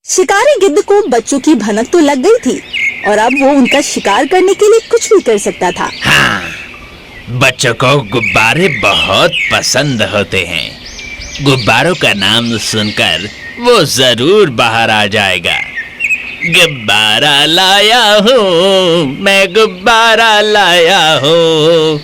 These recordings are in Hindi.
शिकारी गिद्ध को बच्चों की भनक तो लग गई थी और अब वो उनका शिकार करने के लिए कुछ भी कर सकता था। हाँ, बच्चों को गुब्बारे बहुत पसंद होते हैं। गुब्बारों का नाम सुनकर वो जरूर बाहर आ जाएगा। गुब्बारा लाया हूँ, मैं गुब्बारा लाया हूँ।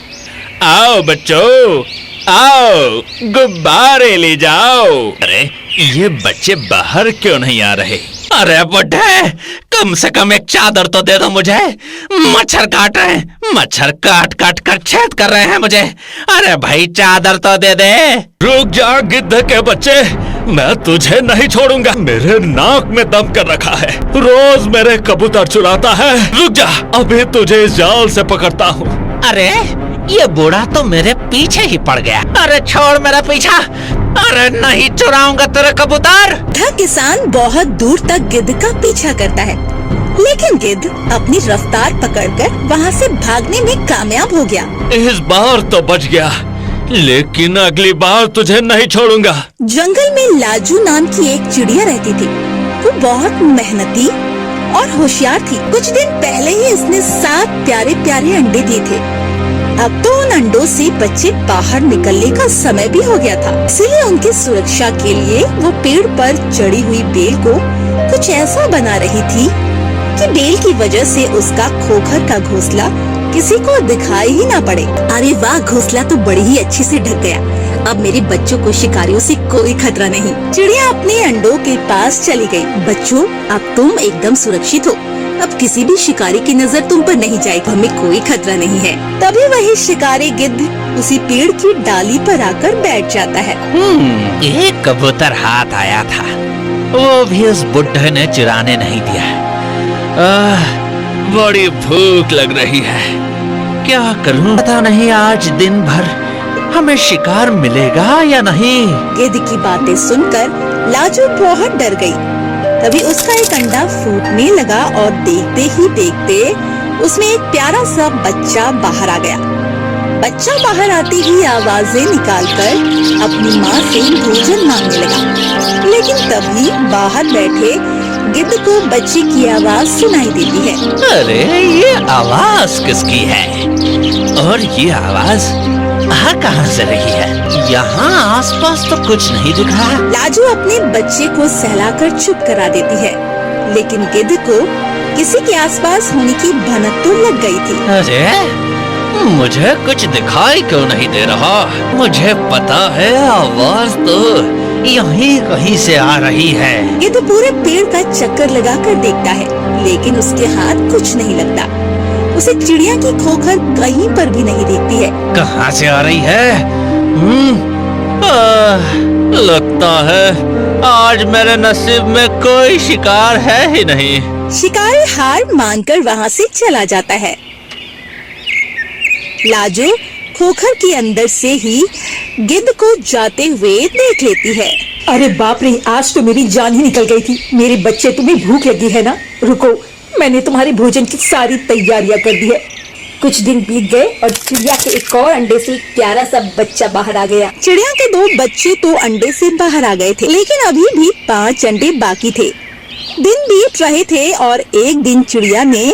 आओ बच्चों, आओ गुब्बारे ले जाओ। अरे ये बच्चे बाहर क्यों नहीं आ रहे? अरे बुड्ढे, कम से कम एक चादर तो दे दो मुझे। मच्छर काट रहे हैं, मच्छर काट काट कर छेद कर रहे हैं मुझे। अरे भाई चादर तो दे दे। रुक जा गिद्ध के बच्चे, मैं तुझे नहीं छोड़ूंगा। मेरे नाक में दम कर रखा है, रोज मेरे कबूतर चुराता है। रुक जा, अभी तुझे इस जाल से पकड़ता हूँ। अरे ये बूढ़ा तो मेरे पीछे ही पड़ गया। अरे छोड़ मेरा पीछा। अरे नहीं चुराऊंगा तेरे कबूतर। था किसान बहुत दूर तक गिद्ध का पीछा करता है, लेकिन गिद्ध अपनी रफ्तार पकड़कर वहाँ से भागने में कामयाब हो गया। इस बार तो बच गया, लेकिन अगली बार तुझे नहीं छोड़ूंगा। जंगल में लाजू नाम की एक चिड़िया रहती थी। वो बहुत मेहनती और होशियार थी। कुछ दिन पहले ही इसने 7 प्यारे प्यारे अंडे दिए थे। अब तो उन अंडों से बच्चे बाहर निकलने का समय भी हो गया था, इसलिए उनकी सुरक्षा के लिए वो पेड़ पर चढ़ी हुई बेल को कुछ ऐसा बना रही थी कि बेल की वजह से उसका खोखर का घोंसला किसी को दिखाई ही ना पड़े। अरे वाह, घोंसला तो बड़ी ही अच्छे से ढक गया। अब मेरे बच्चों को शिकारियों से कोई खतरा नहीं। चिड़िया अपने अंडों के पास चली गई। बच्चों, अब तुम एकदम सुरक्षित हो। अब किसी भी शिकारी की नजर तुम पर नहीं जाएगी, हमें कोई खतरा नहीं है। तभी वही शिकारी गिद्ध उसी पेड़ की डाली पर आकर बैठ जाता है। एक कबूतर हाथ आया था, वो भी उस बुड्ढे ने चुराने नहीं दिया। बड़ी भूख लग रही है, क्या करूं पता नहीं। आज दिन भर हमें शिकार मिलेगा या नहीं। गिद्ध की बातें सुनकर लाजू बहुत डर गई। तभी उसका एक अंडा फूटने लगा और देखते ही देखते उसमें एक प्यारा सा बच्चा बाहर आ गया। बच्चा बाहर आते ही आवाजें निकालकर अपनी माँ से भोजन मांगने लगा, लेकिन तभी बाहर बैठे गिद्ध को बच्चे की आवाज सुनाई देती है। अरे ये आवाज किसकी है? और ये आवाज कहाँ से रही है? यहाँ आसपास तो कुछ नहीं दिख रहा। लाजू अपने बच्चे को सहलाकर चुप करा देती है, लेकिन गिद्ध को किसी के आसपास होने की भनक तो लग गई थी। अरे मुझे कुछ दिखाई क्यों नहीं दे रहा? मुझे पता है आवाज तो यहीं कहीं से आ रही है। गिद्ध पूरे पेड़ का चक्कर लगाकर देखता है, लेकिन उसके हाथ कुछ नहीं लगता। उसे चिड़िया की खोखर कहीं पर भी नहीं दिखती है। कहाँ से आ रही है? लगता है आज मेरे नसीब में कोई शिकार है ही नहीं। शिकारी हार मानकर वहाँ से चला जाता है। लाजू खोखर के अंदर से ही गिद्ध को जाते हुए देख लेती है। अरे बाप रे, आज तो मेरी जान ही निकल गई थी। मेरे बच्चे, तुम्हें भूख लगी है ना? रुको, मैंने तुम्हारे भोजन की सारी तैयारियां कर दी है। कुछ दिन बीत गए और चिड़िया के एक और अंडे से एक प्यारा सा बच्चा बाहर आ गया। चिड़िया के 2 बच्चे तो अंडे से बाहर आ गए थे, लेकिन अभी भी 5 अंडे बाकी थे। दिन बीत रहे थे और एक दिन चिड़िया ने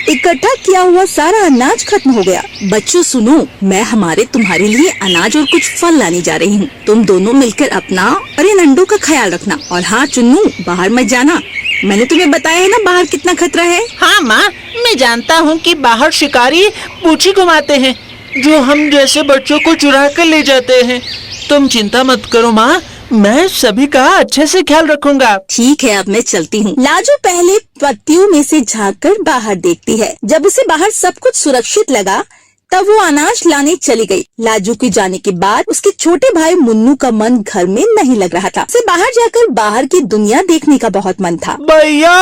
इकट्ठा किया हुआ सारा अनाज खत्म हो गया। बच्चों सुनो, मैं तुम्हारे लिए अनाज और कुछ फल लाने जा रही हूँ। तुम दोनों मिलकर अपना और इन अंडों का ख्याल रखना। और हाँ चुन्नू, बाहर मत जाना। मैंने तुम्हें बताया है ना बाहर कितना खतरा है। हाँ माँ, मैं जानता हूँ कि बाहर शिकारी पूंछी घुमाते हैं, जो हम जैसे बच्चों को चुरा कर ले जाते हैं। तुम चिंता मत करो माँ, मैं सभी का अच्छे से ख्याल रखूंगा। ठीक है, अब मैं चलती हूँ। लाजू पहले पत्तियों में से झांककर बाहर देखती है। जब उसे बाहर सब कुछ सुरक्षित लगा, तब वो अनाज लाने चली गई। लाजू के जाने के बाद उसके छोटे भाई मुन्नू का मन घर में नहीं लग रहा था। उसे बाहर जाकर बाहर की दुनिया देखने का बहुत मन था। भैया,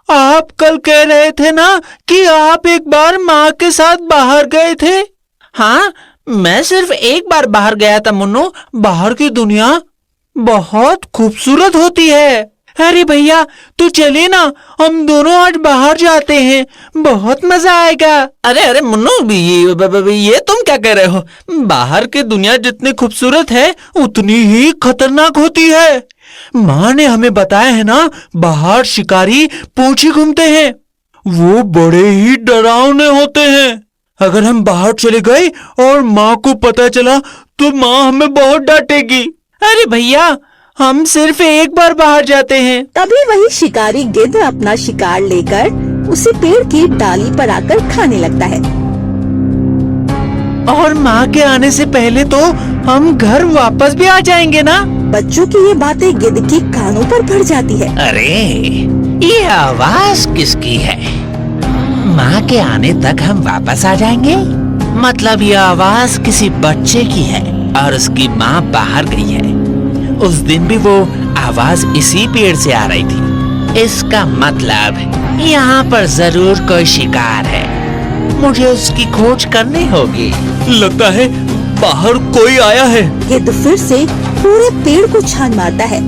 आप कल कह रहे थे ना कि आप एक बार माँ के साथ बाहर गए थे। हाँ, मैं सिर्फ एक बार बाहर गया था मुन्नू। बाहर की दुनिया बहुत खूबसूरत होती है। अरे भैया तू चले ना, हम दोनों आज बाहर जाते हैं, बहुत मजा आएगा। अरे अरे मुन्नू, ये तुम क्या कह रहे हो? बाहर की दुनिया जितनी खूबसूरत है उतनी ही खतरनाक होती है। माँ ने हमें बताया है ना, बाहर शिकारी पूंछी घूमते हैं, वो बड़े ही डरावने होते हैं। अगर हम बाहर चले गए और माँ को पता चला तो माँ हमें बहुत डांटेगी। अरे भैया हम सिर्फ एक बार बाहर जाते हैं। तभी वही शिकारी गिद्ध अपना शिकार लेकर उसी पेड़ की डाली पर आकर खाने लगता है। और माँ के आने से पहले तो हम घर वापस भी आ जाएंगे ना? बच्चों की ये बातें गिद्ध की कानों पर पड़ जाती है। अरे ये आवाज किसकी है? माँ के आने तक हम वापस आ जाएंगे? मतलब ये आवाज किसी बच्चे की है और उसकी माँ बाहर गई है। उस दिन भी वो आवाज इसी पेड़ से आ रही थी। इसका मतलब यहाँ पर जरूर कोई शिकार है। मुझे उसकी खोज करनी होगी। लगता है बाहर कोई आया है। गिद्ध फिर से पूरे पेड़ को छान मारता है,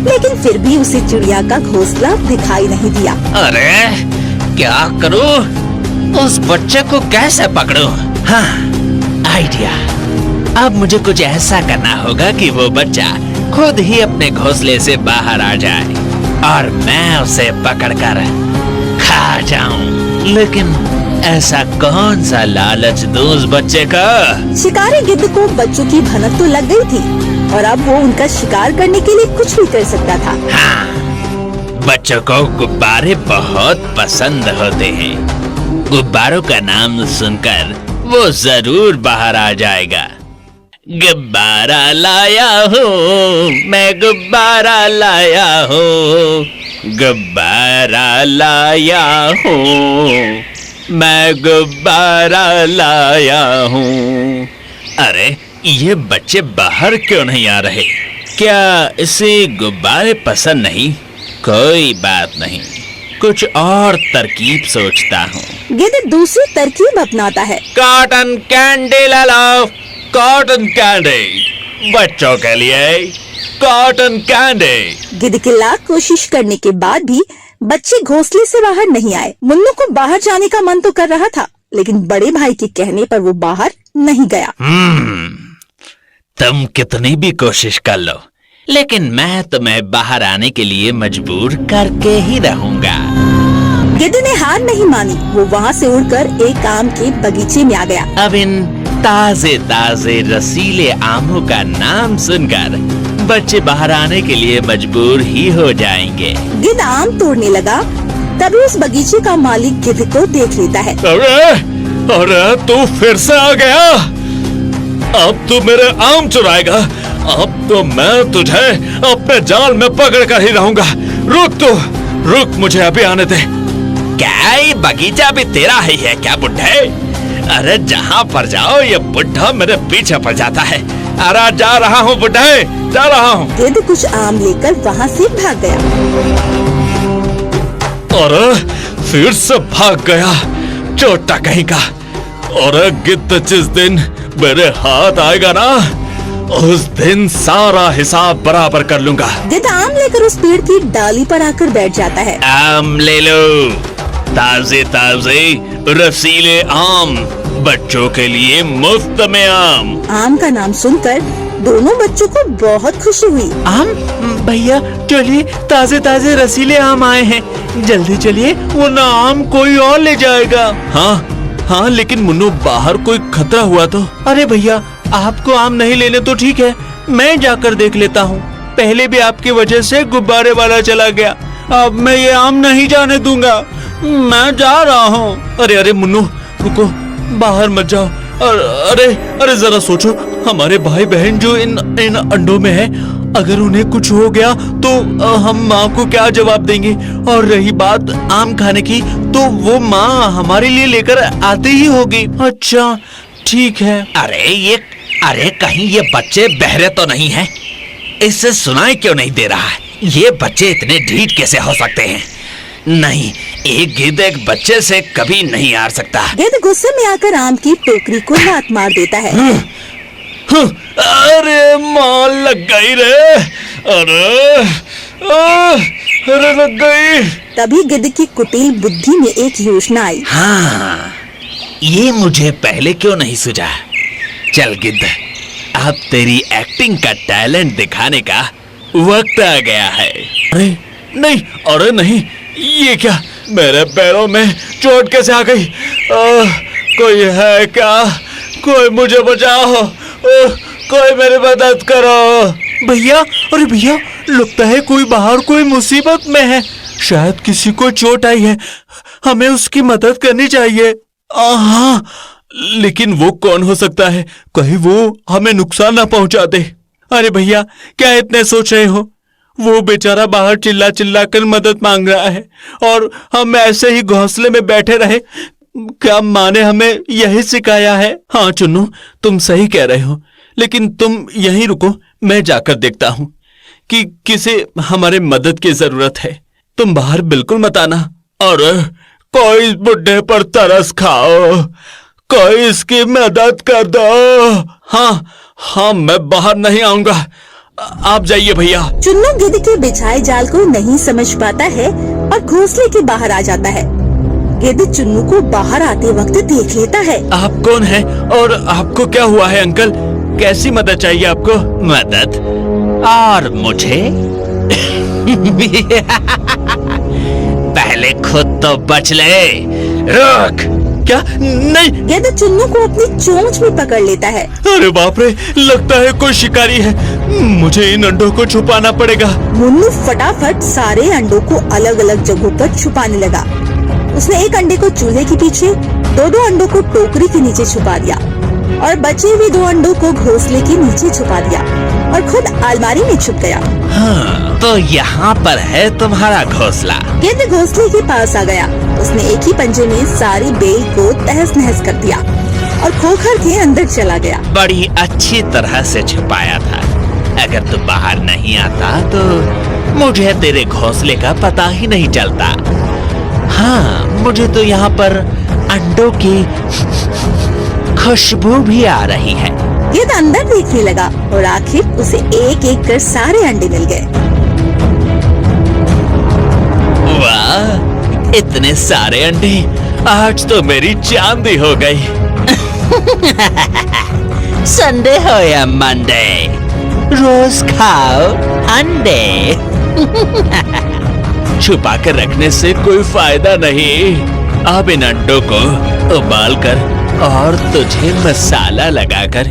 लेकिन फिर भी उसे चिड़िया का घोंसला दिखाई नहीं दिया। अरे क्या करूं? उस बच्चे को कैसे पकड़ूं? हाँ, आइडिया। अब मुझे कुछ ऐसा करना होगा कि वो बच्चा खुद ही अपने घोंसले से बाहर आ जाए और मैं उसे पकड़कर खा जाऊं। लेकिन ऐसा कौन सा लालच दूं उस बच्चे का? शिकारी गिद्ध को बच्चों की भनक तो लग गई थी और अब वो उनका शिकार करने के लिए कुछ भी कर सकता था। हाँ, बच्चों को गुब्बारे बहुत पसंद होते हैं। गुब्बारों का नाम सुनकर वो जरूर बाहर आ जाएगा। गुब्बारा लाया हूँ मैं, गुब्बारा लाया हूँ, गुब्बारा लाया हूँ मैं, गुब्बारा लाया हूँ। अरे ये बच्चे बाहर क्यों नहीं आ रहे? क्या इसे गुब्बारे पसंद नहीं? कोई बात नहीं, कुछ और तरकीब सोचता हूँ। गिद्ध दूसरी तरकीब अपनाता है। कॉटन कैंडी ला लो, कॉटन कैंडी, बच्चों के लिए कॉटन कैंडी। गिद्ध की लाख कोशिश करने के बाद भी बच्चे घोंसले से बाहर नहीं आए। मुन्नू को बाहर जाने का मन तो कर रहा था, लेकिन बड़े भाई के कहने पर वो बाहर नहीं गया। तुम कितनी भी कोशिश कर लो, लेकिन मैं तुम्हें बाहर आने के लिए मजबूर करके ही रहूंगा। गिद्ध ने हार नहीं मानी। वो वहाँ से उड़कर एक आम के बगीचे में आ गया। अब इन ताजे ताजे रसीले आमों का नाम सुनकर बच्चे बाहर आने के लिए मजबूर ही हो जाएंगे। गिद्ध आम तोड़ने लगा, तभी उस बगीचे का मालिक गिद्ध को देख लेता है। अरे तू फिर से आ गया? अब तू मेरे आम चुराएगा? अब तो मैं तुझे अपने जाल में पकड़ कर ही रहूंगा। रुक, मुझे अभी आने दे। क्या ये बगीचा भी तेरा ही है क्या बुड्ढे? अरे जहाँ पर जाओ ये बुड्ढा मेरे पीछे पड़ जाता है। अरे जा रहा हूँ बुड्ढे, जा रहा हूँ। गिद्ध कुछ आम लेकर वहाँ से भाग गया। अरे फिर से भाग गया, चोटा कहीं का। और गिद्ध जिस दिन मेरे हाथ आएगा ना, उस दिन सारा हिसाब बराबर कर लूंगा। गिद्ध आम लेकर उस पेड़ की डाली पर आकर बैठ जाता है। आम ले लो, ताजे ताजे रसीले आम, बच्चों के लिए मुफ्त में आम। आम का नाम सुनकर दोनों बच्चों को बहुत खुशी हुई। आम? भैया चलिए, ताजे ताजे रसीले आम आए हैं, जल्दी चलिए वरना आम कोई और ले जाएगा। हाँ, लेकिन मुन्नू बाहर कोई खतरा हुआ तो? अरे भैया आपको आम नहीं लेने तो ठीक है, मैं जाकर देख लेता हूँ। पहले भी आपकी वजह से गुब्बारे वाला चला गया, अब मैं ये आम नहीं जाने दूंगा, मैं जा रहा हूँ। अरे मुन्नू रुको, बाहर मत जाओ। अरे जरा सोचो, हमारे भाई बहन जो इन अंडों में है, अगर उन्हें कुछ हो गया तो हम माँ को क्या जवाब देंगे? और रही बात आम खाने की, तो वो माँ हमारे लिए लेकर आती ही होगी। अच्छा ठीक है। अरे कहीं ये बच्चे बहरे तो नहीं हैं? इससे सुनाई क्यों नहीं दे रहा है? ये बच्चे इतने ढीठ कैसे हो सकते हैं? नहीं, एक गिद्ध एक बच्चे से कभी नहीं हार सकता। गिद्ध गुस्से में आकर आम की टोकरी को लात मार देता है। अरे माँ लग गई रे, अरे अरे लग गई। तभी गिद्ध की कुटिल बुद्धि में एक योजना आई। हाँ, ये मुझे पहले क्यों नहीं सूझा। चल गिद्ध, अब तेरी एक्टिंग का टैलेंट दिखाने का वक्त आ गया है। अरे नहीं, अरे नहीं, ये क्या, मेरे पैरों में चोट कैसे आ गई? कोई है क्या? कोई मुझे बचाओ, कोई मेरी मदद करो। भैया, अरे भैया, लगता है कोई बाहर कोई मुसीबत में है। शायद किसी को चोट आई है, हमें उसकी मदद करनी चाहिए। हाँ, लेकिन वो कौन हो सकता है? कहीं वो हमें नुकसान ना पहुंचा दे। अरे भैया, क्या इतने सोच रहे हो? वो बेचारा बाहर चिल्ला चिल्ला कर मदद मांग रहा है और हम ऐसे ही घोंसले में बैठे रहे। क्या माँ ने हमें यही सिखाया है? हाँ चुन्नू, तुम सही कह रहे हो, लेकिन तुम यहीं रुको, मैं जाकर देखता हूँ कि किसे हमारे मदद की जरूरत है। तुम बाहर बिल्कुल मत आना। अरे कोई बुढ़े पर तरस खाओ, कोई इसकी मदद कर दो। हाँ हाँ, मैं बाहर नहीं आऊंगा, आप जाइए भैया। चुन्नू गिद्ध के बिछाए जाल को नहीं समझ पाता है और घोंसले के बाहर आ जाता है। गिद्ध चुन्नू को बाहर आते वक्त देख लेता है। आप कौन हैं और आपको क्या हुआ है अंकल? कैसी मदद चाहिए आपको? मदद? और मुझे? पहले खुद तो बच ले। रुक। क्या? नहीं। गिद्ध चुन्नू को अपनी चोंच में पकड़ लेता है। अरे बाप रे, लगता है कोई शिकारी है। मुझे इन अंडों को छुपाना पड़ेगा। मुन्नू फटाफट सारे अंडों को अलग अलग जगहों पर छुपाने लगा। उसने एक अंडे को चूल्हे के पीछे, दो अंडों को टोकरी के नीचे छुपा दिया और बचे हुए 2 अंडों को घोंसले के नीचे छुपा दिया और खुद अलमारी में छुप गया। हाँ, तो यहाँ पर है तुम्हारा घोंसला। गिद्ध घोंसले के पास आ गया। उसने एक ही पंजे में सारी बेल को तहस नहस कर दिया और खोखर के अंदर चला गया। बड़ी अच्छी तरह से छुपाया था। अगर तू बाहर नहीं आता तो मुझे तेरे घोंसले का पता ही नहीं चलता। हाँ, मुझे तो यहाँ पर अंडों की खुशबू भी आ रही है। गिद्ध अंदर देखने लगा और आखिर उसे एक एक कर सारे अंडे मिल गए। वाह, इतने सारे अंडे, आज तो मेरी चांदी हो गई। संडे हो या मंडे, रोज खाओ अंडे। छुपा कर रखने से कोई फायदा नहीं। अब इन अंडों को उबालकर और तुझे मसाला लगाकर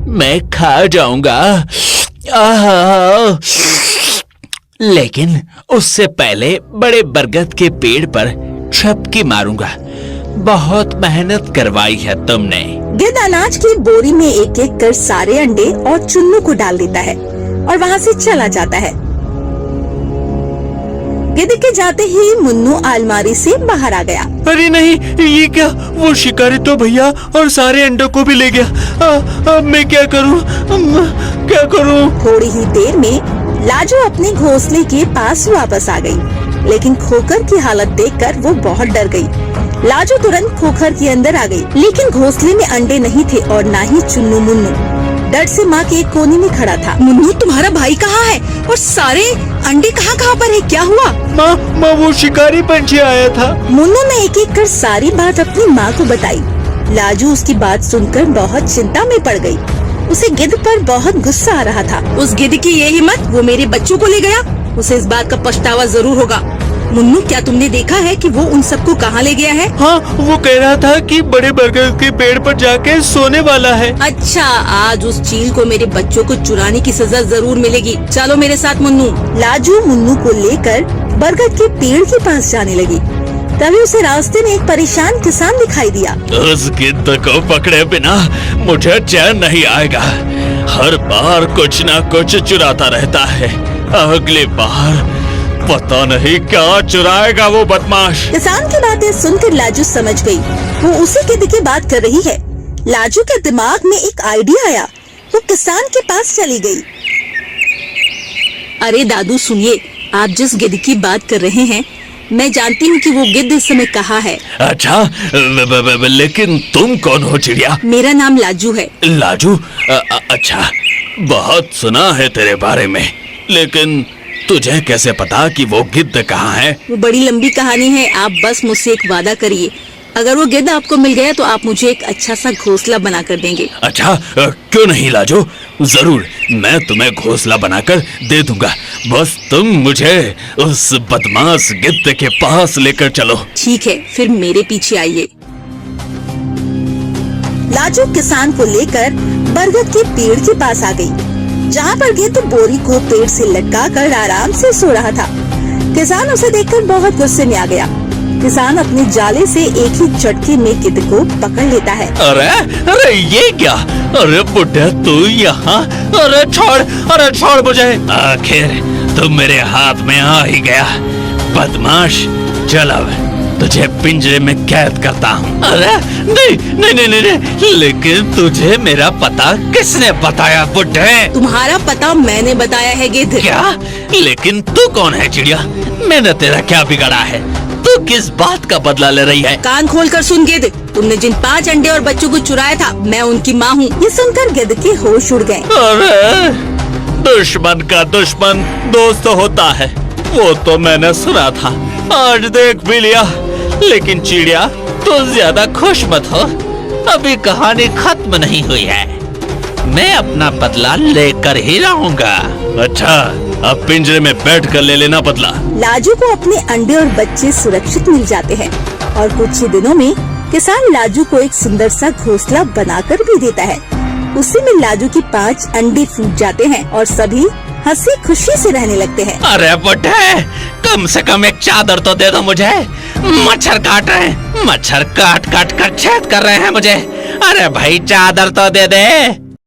मैं खा जाऊंगा। लेकिन उससे पहले बड़े बरगद के पेड़ पर छपकी मारूंगा। बहुत मेहनत करवाई है तुमने। गिद्ध अनाज की बोरी में एक एक कर सारे अंडे और चुन्नू को डाल देता है और वहाँ से चला जाता है। गिद्ध के जाते ही मुन्नू अलमारी से बाहर आ गया। अरे नहीं, ये क्या? वो शिकारी तो भैया और सारे अंडों को भी ले गया। अब मैं क्या करूं? क्या करूं? थोड़ी ही देर में लाजू अपने घोंसले के पास वापस आ गई, लेकिन खोखर की हालत देखकर वो बहुत डर गई। लाजू तुरंत खोखर के अंदर आ गई, लेकिन घोंसले में अंडे नहीं थे और ना ही चुन्नू। मुन्नू डर से माँ के एक कोने में खड़ा था। मुन्नू, तुम्हारा भाई कहाँ है और सारे अंडे कहाँ पर है? क्या हुआ? माँ, वो शिकारी पंछी आया था। मुन्नू ने एक एक कर सारी बात अपनी माँ को बताई। लाजू उसकी बात सुनकर बहुत चिंता में पड़ गई। उसे गिद्ध पर बहुत गुस्सा आ रहा था। उस गिद्ध की ये हिम्मत, वो मेरे बच्चों को ले गया, उसे इस बात का पछतावा जरूर होगा। मुन्नू, क्या तुमने देखा है कि वो उन सबको कहाँ ले गया है? हाँ, वो कह रहा था कि बड़े बरगद के पेड़ पर जाके सोने वाला है। अच्छा, आज उस चील को मेरे बच्चों को चुराने की सजा जरूर मिलेगी। चलो मेरे साथ मुन्नू। लाजू मुन्नू को लेकर बरगद के पेड़ के पास जाने लगी। तभी उसे रास्ते में एक परेशान किसान दिखाई दिया। उस गिद्ध को पकड़े बिना मुझे चैन नहीं आएगा। हर बार कुछ ना कुछ चुराता रहता है। अगली बार पता नहीं क्या चुराएगा वो बदमाश। किसान की बातें सुनकर लाजू समझ गई वो उसी गिद्ध की बात कर रही है। लाजू के दिमाग में एक आइडिया आया। वो किसान के पास चली गई। अरे दादू सुनिए, आप जिस गिद्ध की बात कर रहे हैं, मैं जानती हूँ कि वो गिद्ध इस समय कहाँ है। अच्छा, लेकिन तुम कौन हो चिड़िया? मेरा नाम लाजू है। लाजू? अच्छा, बहुत सुना है तेरे बारे में। लेकिन तुझे कैसे पता कि वो गिद्ध कहाँ है? वो बड़ी लंबी कहानी है, आप बस मुझसे एक वादा करिए। अगर वो गिद्ध आपको मिल गया तो आप मुझे एक अच्छा सा घोंसला बना कर देंगे। अच्छा, क्यों नहीं लाजो, जरूर मैं तुम्हें घोंसला बनाकर दे दूंगा। बस तुम मुझे उस बदमाश गिद्ध के पास लेकर चलो। ठीक है, फिर मेरे पीछे आइए। लाजू किसान को लेकर बरगद के पेड़ के पास आ गई, जहाँ पर गिद्ध बोरी को पेड़ से लटकाकर आराम से सो रहा था। किसान उसे देखकर बहुत गुस्से में आ गया। किसान अपने जाले से एक ही झटके में गिद्ध को पकड़ लेता है। अरे अरे ये क्या? अरे बुढ़ा तू यहाँ? अरे छोड़ मुझे। आखिर तुम मेरे हाथ में आ ही गया, बदमाश। चल अब तुझे पिंजरे में कैद करता हूँ। अरे नहीं, लेकिन तुझे मेरा पता किसने बताया बुढ़े? तुम्हारा पता मैंने बताया है गिद्ध। क्या? लेकिन तू कौन है चिड़िया? मैंने तेरा क्या बिगाड़ा है? तू किस बात का बदला ले रही है? कान खोल कर सुन गिद्ध, तुमने जिन 5 अंडे और बच्चों को चुराया था, मैं उनकी माँ हूँ। ये सुनकर गिद्ध के होश उड़ गए। अरे दुश्मन का दुश्मन दोस्त होता है, वो तो मैंने सुना था, आज देख भी लिया। लेकिन चिड़िया तू ज्यादा खुश मत हो, अभी कहानी खत्म नहीं हुई है। मैं अपना बदला लेकर ही रहूंगा। अच्छा, अब पिंजरे में बैठ कर ले लेना बदला। लाजू को अपने अंडे और बच्चे सुरक्षित मिल जाते हैं और कुछ ही दिनों में किसान लाजू को एक सुंदर सा घोंसला बनाकर भी देता है। उसी में लाजू की 5 अंडे फूट जाते हैं और सभी हंसी खुशी से रहने लगते हैं। अरे बुढ़े, कम से कम एक चादर तो दे दो मुझे। मच्छर काट रहे हैं, मच्छर काट कर छेद कर रहे हैं मुझे। अरे भाई चादर तो दे दे।